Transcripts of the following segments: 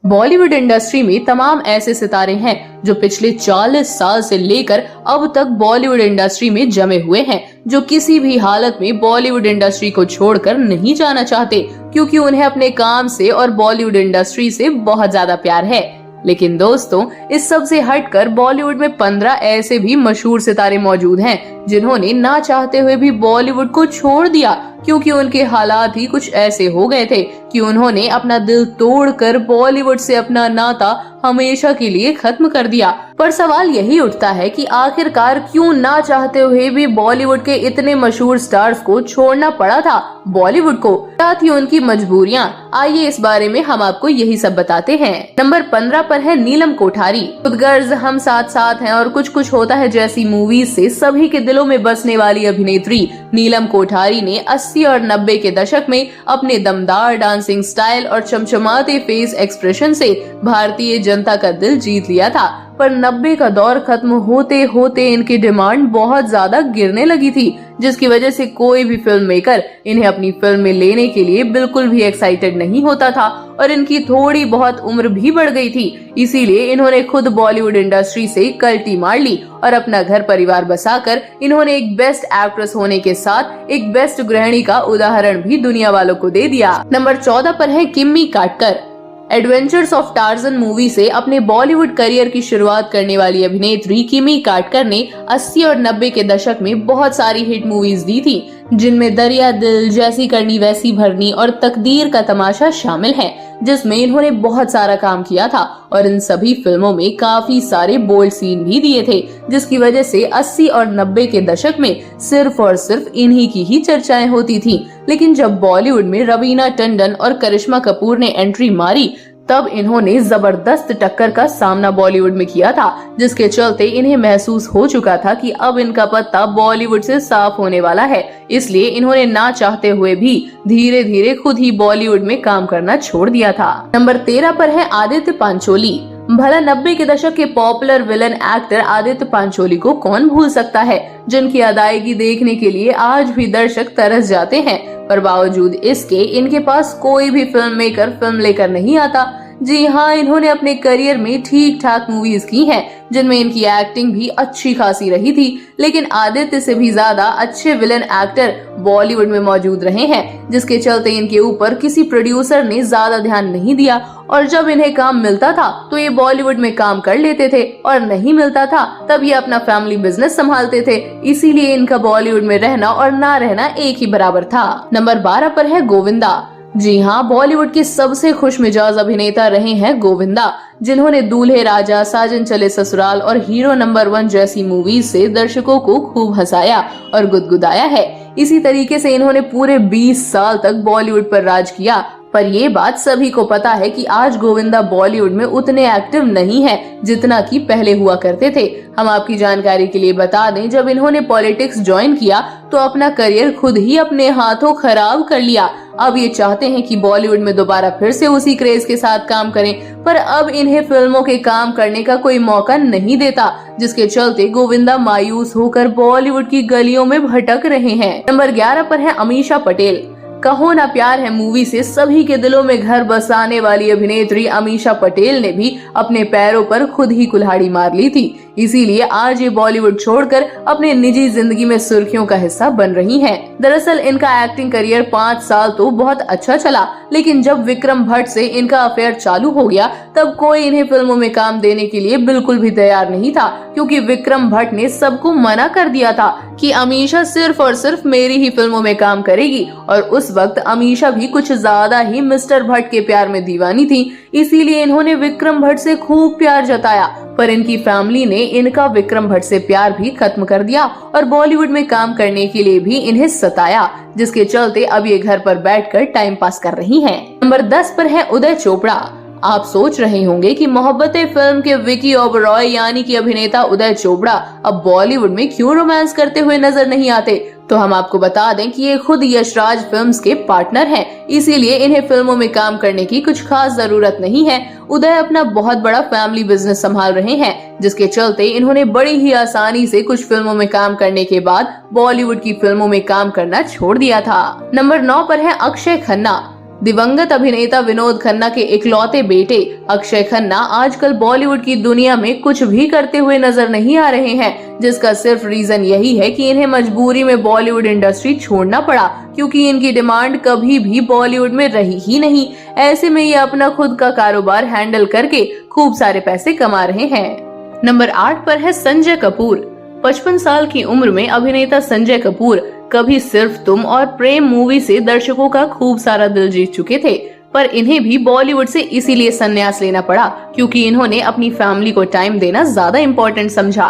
Bollywood industry में तमाम ऐसे सितारे हैं जो पिछले 40 साल से लेकर अब तक बॉलीवुड इंडस्ट्री में जमे हुए हैं, जो किसी भी हालत में बॉलीवुड इंडस्ट्री को छोड़कर नहीं जाना चाहते, क्योंकि उन्हें अपने काम से और बॉलीवुड इंडस्ट्री से बहुत ज्यादा प्यार है। लेकिन दोस्तों, इस सब से हटकर बॉलीवुड में 15 ऐसे भी मशहूर सितारे मौजूद हैं जिन्होंने ना चाहते हुए भी बॉलीवुड को छोड़ दिया, क्योंकि उनके हालात ही कुछ ऐसे हो गए थे कि उन्होंने अपना दिल तोड़कर बॉलीवुड से अपना नाता हमेशा के लिए खत्म कर दिया। पर सवाल यही उठता है कि आखिरकार क्यों ना चाहते हुए भी बॉलीवुड के इतने मशहूर स्टार्स को छोड़ना पड़ा था बॉलीवुड को? क्या थी उनकी मजबूरियां? आइए इस बारे में हम आपको यही सब बताते हैं। नंबर 15 पर है नीलम कोठारी। खुदगर्ज, हम साथ साथ हैं और कुछ कुछ होता है जैसी मूवीज से सभी के दिलों में बसने वाली अभिनेत्री नीलम कोठारी ने 80 और 90 के दशक में अपने दमदार डांसिंग स्टाइल और चमचमाते फेस एक्सप्रेशन से भारतीय जनता का दिल जीत लिया था। पर 90 का दौर खत्म होते होते इनकी डिमांड बहुत ज्यादा गिरने लगी थी, जिसकी वजह से कोई भी फिल्म मेकर इन्हें अपनी फिल्म में लेने के लिए बिल्कुल भी एक्साइटेड नहीं होता था और इनकी थोड़ी बहुत उम्र भी बढ़ गई थी। इसीलिए इन्होंने खुद बॉलीवुड इंडस्ट्री से कल्टी मार ली और अपना घर परिवार बसाकर इन्होंने एक बेस्ट एक्ट्रेस होने के साथ एक बेस्ट गृहिणी का उदाहरण भी दुनिया वालों को दे दिया। नंबर 14 पर है किम्मी काटकर। एडवेंचर्स ऑफ टार्जन मूवी से अपने बॉलीवुड करियर की शुरुआत करने वाली अभिनेत्री किम्मी काटकर ने 80 और 90 के दशक में बहुत सारी हिट मूवीज दी थी, जिनमें दरिया दिल, जैसी करनी वैसी भरनी और तकदीर का तमाशा शामिल है, जिसमें इन्होंने बहुत सारा काम किया था और इन सभी फिल्मों में काफी सारे बोल्ड सीन भी दिए थे, जिसकी वजह से 80 और 90 के दशक में सिर्फ और सिर्फ इन्हीं की ही चर्चाएं होती थी। लेकिन जब बॉलीवुड में रवीना टंडन और करिश्मा कपूर ने एंट्री मारी, तब इन्होंने जबरदस्त टक्कर का सामना बॉलीवुड में किया था, जिसके चलते इन्हें महसूस हो चुका था कि अब इनका पत्ता बॉलीवुड से साफ होने वाला है। इसलिए इन्होंने ना चाहते हुए भी धीरे धीरे खुद ही बॉलीवुड में काम करना छोड़ दिया था। नंबर 13 पर है आदित्य पांचोली। भला 90 के दशक के popular villain actor Aditya Pancholi को कौन भूल सकता है, जिनकी अदायगी देखने के लिए आज भी दर्शक तरस जाते हैं। पर बावजूद इसके इनके पास कोई भी फिल्म मेकर फिल्म लेकर नहीं आता। जी हाँ, इन्होंने अपने करियर में ठीक ठाक मूवीज की हैं, जिनमें इनकी एक्टिंग भी अच्छी खासी रही थी, लेकिन आदित्य से भी ज्यादा अच्छे विलन एक्टर बॉलीवुड में मौजूद रहे हैं, जिसके चलते इनके ऊपर किसी प्रोड्यूसर ने ज्यादा ध्यान नहीं दिया और जब इन्हें काम मिलता था तो ये बॉलीवुड में काम कर लेते थे और नहीं मिलता था तब ये अपना फैमिली बिजनेस संभालते थे। इसीलिए इनका बॉलीवुड में रहना और ना रहना एक ही बराबर था। नंबर 12 पर है गोविंदा। जी हाँ, बॉलीवुड के सबसे खुशमिजाज अभिनेता रहे हैं गोविंदा, जिन्होंने दूल्हे राजा, साजन चले ससुराल और हीरो नंबर 1 जैसी मूवीज से दर्शकों को खूब हंसाया और गुदगुदाया है। इसी तरीके से इन्होंने पूरे 20 साल तक बॉलीवुड पर राज किया। पर ये बात सभी को पता है कि आज गोविंदा बॉलीवुड में उतने एक्टिव नहीं है जितना कि पहले हुआ करते थे। हम आपकी जानकारी के लिए बता दें, जब इन्होंने पॉलिटिक्स ज्वाइन किया तो अपना करियर खुद ही अपने हाथों खराब कर लिया। अब ये चाहते हैं कि बॉलीवुड में दोबारा फिर से उसी क्रेज के साथ काम करें, पर अब इन्हें फिल्मों के काम करने का कोई मौका नहीं देता, जिसके चलते गोविंदा मायूस होकर बॉलीवुड की गलियों में भटक रहे हैं। नंबर 11 पर है अमीषा पटेल। कहो ना प्यार है मूवी से सभी के दिलों में घर बसाने वाली अभिनेत्री अमीषा पटेल ने भी अपने पैरों पर खुद ही कुल्हाड़ी मार ली थी। इसीलिए आज ये बॉलीवुड छोड़कर अपने निजी जिंदगी में सुर्खियों का हिस्सा बन रही हैं। दरअसल इनका एक्टिंग करियर 5 साल तो बहुत अच्छा चला, लेकिन जब विक्रम भट्ट से इनका अफेयर चालू हो गया तब कोई इन्हें फिल्मों में काम देने के लिए बिल्कुल भी तैयार नहीं था, क्योंकि विक्रम भट्ट ने सबको मना कर दिया था कि अमीषा सिर्फ और सिर्फ मेरी ही फिल्मों में काम करेगी। और उस वक्त अमीषा भी कुछ ज्यादा ही मिस्टर भट्ट के प्यार में दीवानी थी, इसीलिए इन्होंने विक्रम भट्ट से खूब प्यार जताया। पर इनकी फैमिली ने इनका विक्रम भट्ट से प्यार भी खत्म कर दिया और बॉलीवुड में काम करने के लिए भी इन्हें सताया, जिसके चलते अब ये घर पर बैठकर टाइम पास कर रही हैं। नंबर 10 पर है उदय चोपड़ा। आप सोच रहे होंगे कि मोहब्बतें फिल्म के विकी ओबरॉय यानी कि अभिनेता उदय चोपड़ा अब बॉलीवुड में क्यों रोमांस करते हुए नजर नहीं आते, तो हम आपको बता दें कि ये खुद यशराज फिल्म्स के पार्टनर हैं, इसीलिए इन्हें फिल्मों में काम करने की कुछ खास जरूरत नहीं है। उदय अपना बहुत बड़ा फैमिली बिजनेस संभाल रहे हैं, जिसके चलते इन्होंने बड़ी ही आसानी से कुछ फिल्मों में काम करने के बाद बॉलीवुड की फिल्मों में काम करना छोड़ दिया था। नंबर 9 पर है अक्षय खन्ना। दिवंगत अभिनेता विनोद खन्ना के इकलौते बेटे अक्षय खन्ना आजकल बॉलीवुड की दुनिया में कुछ भी करते हुए नजर नहीं आ रहे हैं, जिसका सिर्फ रीजन यही है कि इन्हें मजबूरी में बॉलीवुड इंडस्ट्री छोड़ना पड़ा, क्योंकि इनकी डिमांड कभी भी बॉलीवुड में रही ही नहीं। ऐसे में ये अपना खुद का कारोबार हैंडल करके खूब सारे पैसे कमा रहे हैं। नंबर 8 पर है संजय कपूर। 55 साल की उम्र में अभिनेता संजय कपूर कभी सिर्फ तुम और प्रेम मूवी से दर्शकों का खूब सारा दिल जीत चुके थे, पर इन्हें भी बॉलीवुड से इसीलिए संन्यास लेना पड़ा क्योंकि इन्होंने अपनी फैमिली को टाइम देना ज्यादा इम्पोर्टेंट समझा।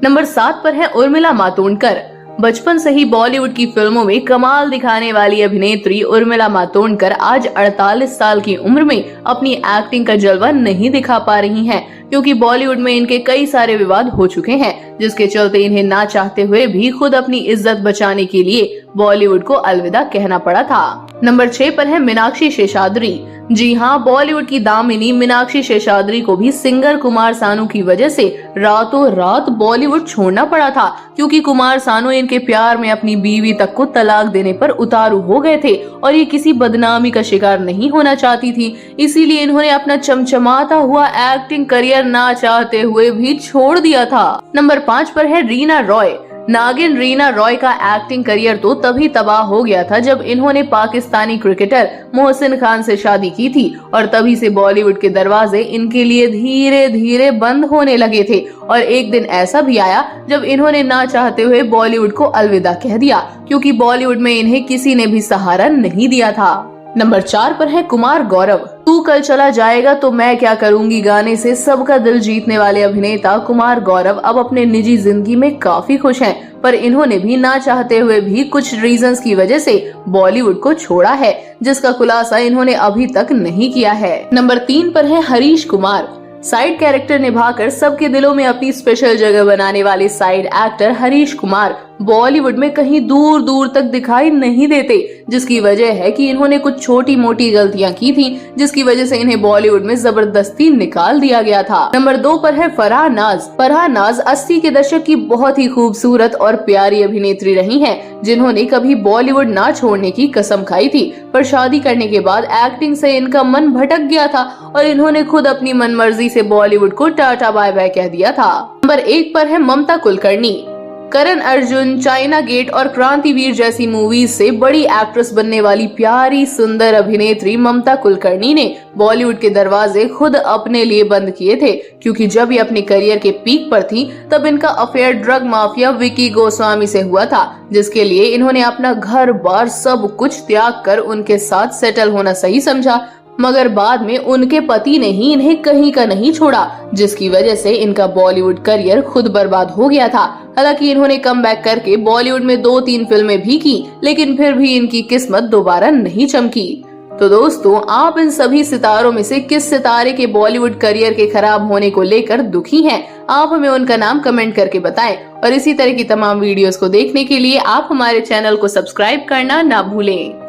नंबर 7 पर है उर्मिला मातोंडकर। बचपन से ही बॉलीवुड की फिल्मों में कमाल दिखाने वाली अभिनेत्री उर्मिला मातोंडकर आज 48 साल की उम्र में अपनी एक्टिंग का जलवा नहीं दिखा पा रही हैं, क्योंकि बॉलीवुड में इनके कई सारे विवाद हो चुके हैं, जिसके चलते इन्हें ना चाहते हुए भी खुद अपनी इज्जत बचाने के लिए बॉलीवुड को अलविदा कहना पड़ा था। नंबर 6 पर है मीनाक्षी शेषाद्री। जी हाँ, बॉलीवुड की दामिनी मीनाक्षी शेषाद्री को भी सिंगर कुमार सानू की वजह से रातों रात बॉलीवुड छोड़ना पड़ा था, क्योंकि कुमार सानू इनके प्यार में अपनी बीवी तक को तलाक देने पर उतारू हो गए थे और ये किसी बदनामी का शिकार नहीं होना चाहती थी। इसीलिए इन्होंने अपना चमचमाता हुआ एक्टिंग करियर ना चाहते हुए भी छोड़ दिया था। नंबर 5 पर है रीना रॉय। नागिन रीना रॉय का एक्टिंग करियर तो तभी तबाह हो गया था जब इन्होंने पाकिस्तानी क्रिकेटर मोहसिन खान से शादी की थी, और तभी से बॉलीवुड के दरवाजे इनके लिए धीरे धीरे बंद होने लगे थे। और एक दिन ऐसा भी आया जब इन्होंने ना चाहते हुए बॉलीवुड को अलविदा कह दिया, क्योंकि बॉलीवुड में इन्हें किसी ने भी सहारा नहीं दिया था। नंबर 4 पर है कुमार गौरव। तू कल चला जाएगा तो मैं क्या करूंगी गाने से सबका दिल जीतने वाले अभिनेता कुमार गौरव अब अपने निजी जिंदगी में काफी खुश हैं, पर इन्होंने भी ना चाहते हुए भी कुछ रीजंस की वजह से बॉलीवुड को छोड़ा है, जिसका खुलासा इन्होंने अभी तक नहीं किया है। नंबर 3 पर है हरीश कुमार। साइड कैरेक्टर निभाकर सबके दिलों में अपनी स्पेशल जगह बनाने वाले साइड एक्टर हरीश कुमार बॉलीवुड में कहीं दूर दूर तक दिखाई नहीं देते, जिसकी वजह है कि इन्होंने कुछ छोटी मोटी गलतियां की थी, जिसकी वजह से इन्हें बॉलीवुड में जबरदस्ती निकाल दिया गया था। नंबर 2 पर है फराह नाज। फराह नाज 80 के दशक की बहुत ही खूबसूरत और प्यारी अभिनेत्री रही हैं, जिन्होंने कभी बॉलीवुड ना छोड़ने की कसम खाई थी, पर शादी करने के बाद एक्टिंग से इनका मन भटक गया था और इन्होंने खुद अपनी मनमर्जी से बॉलीवुड को टाटा बाय बाय कह दिया था। नंबर 1 पर है ममता कुलकर्णी। करण अर्जुन, चाइना गेट और क्रांतिवीर जैसी मूवीज से बड़ी एक्ट्रेस बनने वाली प्यारी सुंदर अभिनेत्री ममता कुलकर्णी ने बॉलीवुड के दरवाजे खुद अपने लिए बंद किए थे, क्योंकि जब ये अपने करियर के पीक पर थी तब इनका affair drug mafia Vicky Goswami से हुआ था, जिसके लिए इन्होंने अपना घर बार सब कुछ त्याग कर उनके साथ सेटल होना सही समझा, मगर बाद में उनके पति ने ही इन्हें कहीं का नहीं छोड़ा, जिसकी वजह से इनका बॉलीवुड करियर खुद बर्बाद हो गया था। हालांकि इन्होंने कमबैक करके बॉलीवुड में 2-3 फिल्में भी की, लेकिन फिर भी इनकी किस्मत दोबारा नहीं चमकी। तो दोस्तों, आप इन सभी सितारों में से किस सितारे के बॉलीवुड करियर के खराब होने को लेकर दुखी हैं? आप हमें उनका नाम कमेंट करके बताएं, और इसी तरह की तमाम वीडियोस को देखने के लिए आप हमारे चैनल को सब्सक्राइब करना ना भूलें।